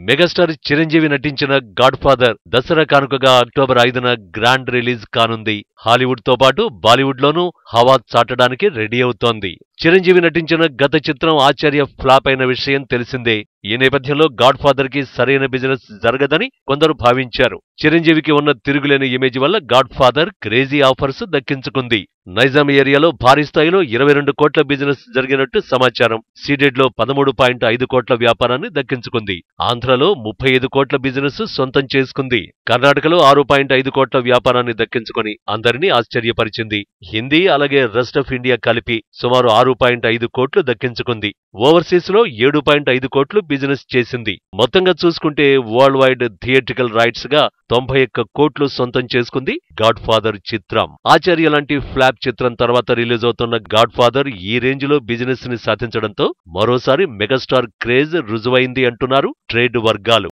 Megastar Chiranjeevi నటించిన God father Dasara కానుకగా October 5న grand release కానుంది. హాలీవుడ్ తో పాటు బాలీవుడ్ లోనూ హవా చాటడానికి రెడీ అవుతోంది. చిరంజీవి నటించిన గత చిత్రం ఆచార్య ఫ్లాప్ అయిన విషయం తెలిసిందే. ఈ నేపథ్యంలో గాడ్ ఫాదర్ కి సరైన బిజినెస్ జరగదని కొందరు భావించారు. చిరంజీవికి ఉన్న తిరుగులేని ఇమేజ్ వల్ల గాడ్ ఫాదర్ క్రేజీ ఆఫర్స్ దక్కించుకుంది. నైజాం ఏరియాలో భారీ స్థాయిలో 22 కోట్ల బిజినెస్ జరిగినట్టు సమాచారం. సీడెడ్లో 13.5 కోట్ల వ్యాపారాన్ని దక్కించుకుంది. ఆంధ్రలో 35 కోట్ల బిజినెస్ సొంతం చేసుకుంది. కర్ణాటకలో 6.5 కోట్ల వ్యాపారాన్ని దక్కించుకొని అందరినీ ఆశ్చర్యపరిచింది. హిందీ అలాగే రెస్ట్ ఆఫ్ ఇండియా కలిపి సుమారు 6.5 కోట్లు దక్కించుకుంది. ఓవర్సీస్ లో 7.5 కోట్లు బిజినెస్ చేసింది. మొత్తంగా చూసుకుంటే వరల్డ్ వైడ్ థియేట్రికల్ రైట్స్ గా 91 కోట్లు సొంతం చేసుకుంది గాడ్ ఫాదర్ చిత్రం. ఆచార్య లాంటి ఫ్లాప్ చిత్రం తర్వాత రిలీజ్ అవుతున్న గాడ్ ఫాదర్ ఈ రేంజ్ లో బిజినెస్ ని సాధించడంతో మరోసారి మెగాస్టార్ క్రేజ్ రుజువైంది అంటున్నారు ట్రేడ్ వర్గాలు.